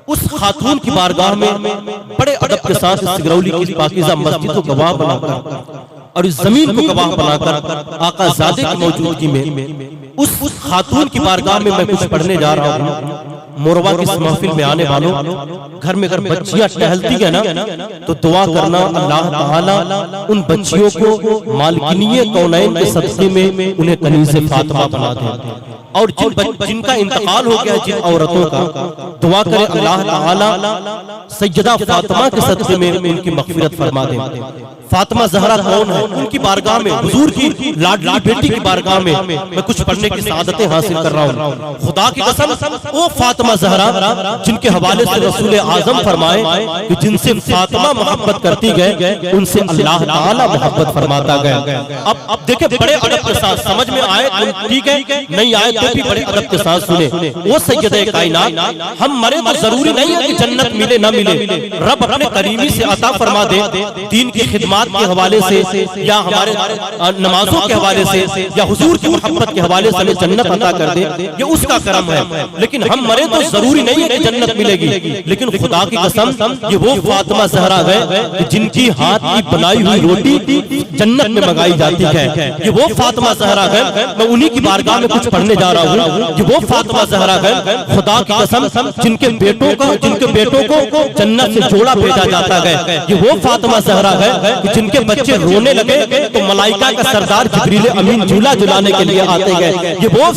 اس خاتون کی بارگاہ میں بڑے ادب کے ساتھ سگرولی کی پاکیزہ مسجد کو گواہ بنا کر اور اس زمین کو گواہ بنا کر آقا زادے کی موجودگی میں اس خاتون کی بارگاہ میں کچھ پڑھنے جا رہا ہوں۔ موروا کی اس محفل میں آنے والوں، گھر میں اگر بچیاں ٹہلتی ہیں نا تو دعا کرنا اللہ تعالیٰ ان بچیوں کو مالکنی کونین کے صدقے میں انہیں کنیز فاطمہ بنا دے، اور جن کا انتقال ہو گیا جن عورتوں کا دعا کرے اللہ تعالیٰ سیدہ فاطمہ کے صدقے میں ان کی مغفرت فرما دے۔ فاطمہ زہرا کون ہے؟ ان کی بارگاہ میں، حضور کی لاڈلی بیٹی کی بارگاہ میں میں کچھ پڑھنے کی سعادتیں حاصل کر رہا ہوں۔ خدا کی قسم وہ فاطمہ زہرا جن کے حوالے سے رسول اعظم فرمائے کہ جن سے فاطمہ محبت کرتی گئے ان سے اللہ تعالیٰ محبت فرماتا گیا۔ اب دیکھیں بڑے ادب کے ساتھ، سمجھ میں آئے ٹھیک ہے، نہیں آئے تو بھی بڑے ادب کے ساتھ سنیں۔ وہ سیدہ کائنات، ہم مرے تو ضروری نہیں ہے کہ جنت ملے نہ ملے، رب اپنے قریبی سے عطا فرما دے، دین کی خدمات کے حوالے سے یا ہمارے نمازوں کے حوالے سے یا حضور کی محبت کے حوالے سے ہمیں جنت عطا کر دے، یہ اس کا کرم ہے۔ لیکن ہم مرے تو ضروری نہیں ہے کہ جنت ملے گی، لیکن خدا کی قسم یہ وہ فاطمہ زہرا ہے جن کی ہاتھ کی بنائی ہوئی روٹی جنت میں منگائی جاتی ہے۔ یہ وہ فاطمہ زہرا ہے، میں انہی کی بارگاہ میں کچھ پڑھنے جا رہا ہوں۔ یہ وہ فاطمہ زہرا ہے خدا کی قسم جن کے بیٹوں کو جنت سے جوڑا بھیجا جاتا ہے۔ یہ وہ فاطمہ زہرا ہے جن کے بچے رونے لگے تو ملائکہ کا سردار جبریل امین جھولا جھلانے کے لیے آتے گئے۔ یہ وہ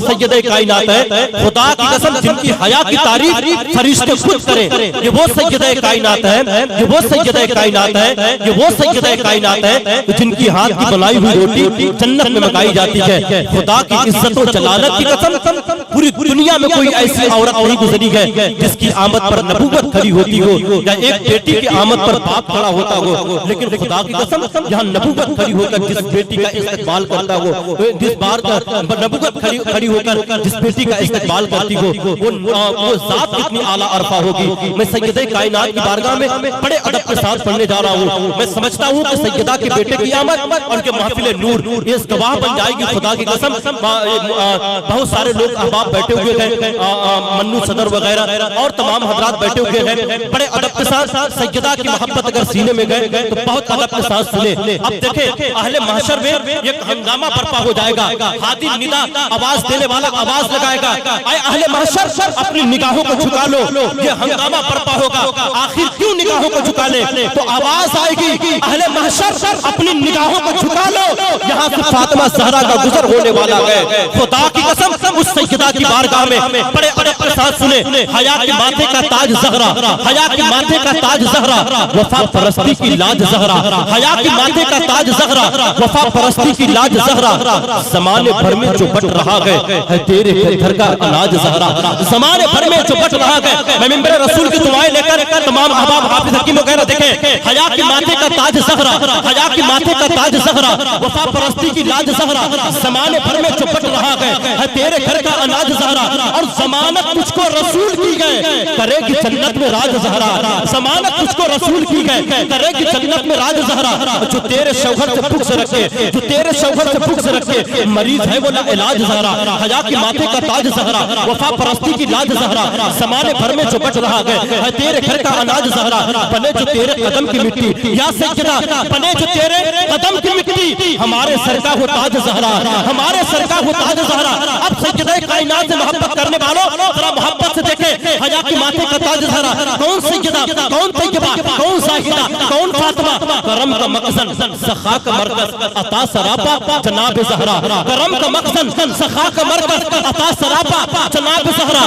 سیدہ کائنات ہے خدا کی قسم جن کی حیا کی تعریف فرشتے خود کریں۔ یہ وہ سیدہ کائنات ہے، یہ وہ سیدہ کائنات ہے، یہ وہ سیدہ کائنات ہے جن کی ہاتھ کی بنائی ہوئی روٹی جنت میں منگائی جاتی ہے۔ خدا کی عزت و جلالت کی قسم پوری دنیا میں کوئی ایسی عورت نہیں گزری ہے جس کی آمد پر نبوت کھڑی ہوتی ہو یا ایک بیٹی کی آمد پر باپ کھڑا ہوتا ہو، لیکن خدا کی قسم یہاں نبوت کھڑی ہو کر جس بیٹی کا استقبال کرتا ہو، جس بار نبوت کھڑی ہو کر جس بیٹی کا استقبال کرتی ہو، وہ ذات کتنی اعلیٰ عرفہ ہوگی۔ میں سیدہ کائنات کی بارگاہ میں بڑے ادب کے ساتھ پڑھنے جا رہا ہوں۔ میں سمجھتا ہوں کہ سیدہ کے بیٹے کی آمد اور کے محفل نور اس گواہ بن جائے گی خدا کی قسم۔ بہت سارے لوگ احباب بیٹھے ہوئے ہیں، منو صدر وغیرہ اور تمام حضرات بیٹھے ہوئے ہیں، بڑے ادب کے ساتھ سیدہ کی محبت اگر سینے میں گئے تو بہت ادب کے ساتھ سنیں۔ اب دیکھیں اہل محشر میں ایک ہنگامہ برپا ہو جائے گا، ہادی ندا آواز دینے والا آواز لگائے گا، اے اہل محشر اپنی نگاہوں کو جھکا لو، یہ ہنگامہ برپا ہوگا۔ آخر کیوں نگاہوں کو جھکا لے؟ تو آواز آئے گی اہل محشر اپنی نگاہوں کو جھکا لو، یہاں سے فاطمہ زہرا کا گزر ہونے والا ہے۔ خدا کی قسم اس سیدہ کی بارگاہ میں بڑے ادب کے ساتھ سنیں۔ حیا کے ماتھے کا تاج زہرا، حیا کے ماتھے کا تاج زہرا، وفا پرستی کی لاج زہرا، حیا کے ماتھے کا تاج زہرا، وفا پرستی کی لاج زہرا، زمانے بھر میں جو بٹ رہا ہے تیرے گھر کا اناج زہرا، زمانے بھر میں جو بٹ رہا ہے۔ میں منبر رسول کی دعائیں لے کر تمام احباب حافظ حکیم وغیرہ دیکھیں، حیا کے ماتھے کا تاج زہرا، حیا کے ماتھے کا تاج زہرا، وفا پرستی کی لاج زہرا، زمانے بھر میں جو بٹ رہا ہے تیرے گھر کا اناج زہرا، اور ضمانت تجھ کو رسول کی گئے کرے گی جنت میں راج زہرا، ضمانت تجھ کو رسول کی گئے کرے گی جنت میں راج زہرا۔ جو تیرے شوہر سے بغض رکھے، جو تیرے شوہر سے بغض رکھے، مریض ہے وہ لا علاج زہرا، حیا کے ماتھے کا تاج زہرا، وفا پرستی کی لاج زہرا، زمانے بھر میں جو بٹ رہا ہے تیرے گھر کا اناج زہرا، بنے جو تیرے قدم کی مٹی یا سیدہ، بنے جو تیرے قدم کی مٹی، ہمارے سر کا وہ تاج زہرا، ہمارے سر کا وہ تاج زہرا۔ اب سیدہ کائنات سے محبت کرنے والوں ذرا محبت سے دیکھیں، حیا کے ماتھے کا تاج زہرا، کون سیدہ، کون طیبہ، کون زاہدہ، کون فاطمہ، کرم کا مخزن، سخا کا مرکز، عطا سراپا جناب زہرا، کرم کا مخزن، سخا کا مرکز، عطا سراپا جناب زہرا۔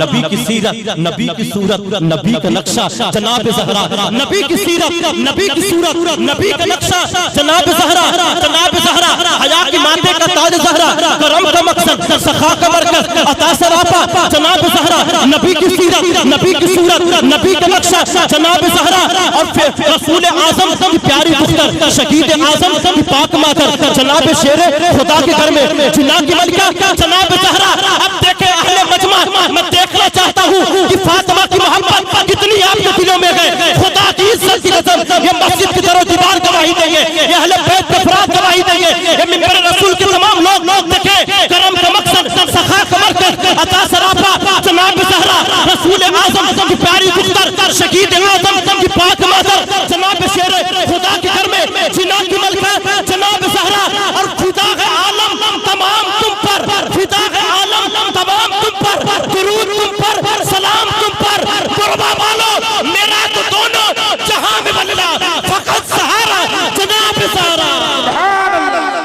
نبی کی سیرت، نبی کی صورت، نبی کا نقشہ جناب زہرا، نبی کی سیرت، نبی کی صورت، نبی کا نقشہ جناب زہرا، جناب زہرا، حیا کے ماتھے کا تاج زہرا، کرم کا مقصد، سخا کا مرکز، عطا سراپا جناب زہرا، نبی کی سیرت، نبی کی صورت، نبی کا نقشہ جناب زہرا، اور پھر رسول اعظم کی پیاری دختر، شہید اعظم کی پاک مادر، جناب شیر خدا کے گھر میں جنا کی ملکہ جناب زہرا۔ اب دیکھیں اہل مجمع، میں دیکھنا چاہتا ہوں کہ فاطمہ کی محبت کتنی آپ کے دلوں میں گئے۔ خدا کی عزت کی قسم یہ مسجد کی طرف دیوار گواہی دیں گے، یہ اہل بیت کے افراد گواہی دیں گے، یہ منبر رسول کے تمام لوگ دیکھیں، کرم کا مقصد، سخا کا مرکز، عطا سراپا جناب زہرا رسول اعظم کی پیاری دختر شہید اعظم کی پاک مادر جناب شیر خدا کے گھر میں جنان کی ملکہ جناب زہرا اور فدا ہے عالم تمام تم پر فدا ہے عالم تمام تم پر درود تم پر سلام تم پر قربا والو میرا تو دونوں جہاں میں بلنا فقط سہارا جناب زہرا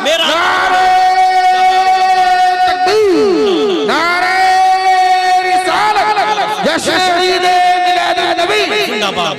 میرا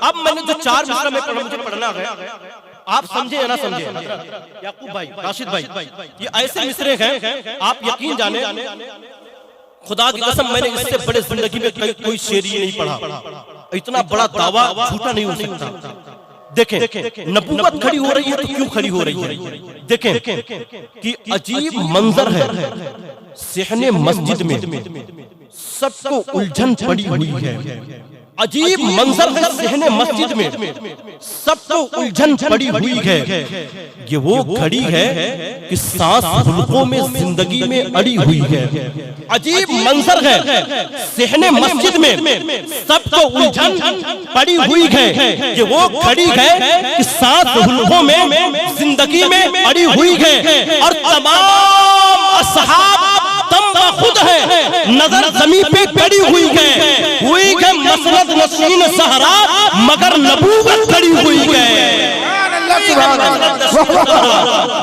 اب میں نے جو 4 مصرع میں مجھے پڑھنا ہے آپ سمجھے یا نہ سمجھے یعقوب بھائی راشد بھائی یہ ایسے مصرع ہیں آپ یقین جانیں خدا کی قسم میں نے اس سے بڑے زندگی میں کوئی شعری نہیں پڑھا اتنا بڑا دعویٰ جھوٹا نہیں ہو سکتا دیکھیں نبوت کھڑی ہو رہی ہے تو کیوں کھڑی ہو رہی ہے دیکھیں کہ عجیب منظر ہے صحن مسجد میں سب کو الجھن پڑی ہوئی ہے عجیب منظر ہے صحن مسجد میں سب کو الجھن پڑی ہوئی ہے یہ وہ گھڑی ہے کہ سانس حلقوں میں زندگی میں اڑی ہوئی ہے عجیب منظر ہے صحن مسجد میں سب کو الجھن پڑی ہوئی ہے یہ وہ گھڑی ہے کہ سانس حلقوں میں زندگی میں اڑی ہوئی ہے اور تمام اصحاب تم خود ہے نظر زمین پہ پڑی ہوئی ہے مسند نشین زہرا مگر نبوت کھڑی ہوئی ہے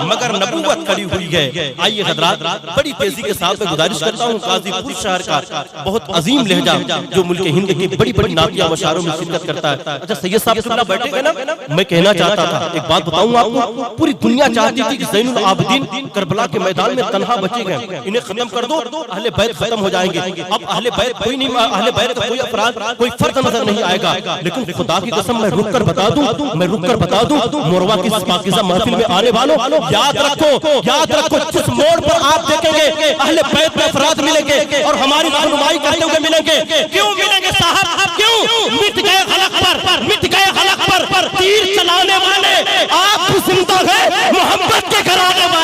مگر نبوت کھڑی ہوئی ہے آئیے حضرات بڑی تیزی کے ساتھ میں گزارش کرتا ہوں قاضی پور شہر کا بہت عظیم لہجہ جو ملک ہند کی بڑی بڑی نعتیہ مشاعروں میں شرکت کرتا ہے اچھا سید صاحب قبلہ بیٹھے گے نا میں کہنا چاہتا تھا ایک بات بتاؤں آپ کو پوری دنیا چاہتی تھی کہ زین العابدین کربلا کے میدان میں تنہا بچے گئے انہیں ختم کر دو اہل بیت ختم ہو جائیں گے اب اہل بیت کوئی نہیں اہل بیت کا کوئی افراد کوئی فرد نظر نہیں آئے گا لیکن خدا کی قسم میں رک کر بتا دوں موروا کی پاکیزہ محفل میں آنے والوں یاد رکھو جس موڑ پر آپ دیکھیں گے اہل بیت میں افراد ملیں گے اور ہماری رہنمائی کرتے ہوئے ملیں گے کیوں ملیں گے صاحب کیوں مٹ گئے خلق پر تیر چلانے والے آپ زندہ ہیں محبت کے گھرانے والے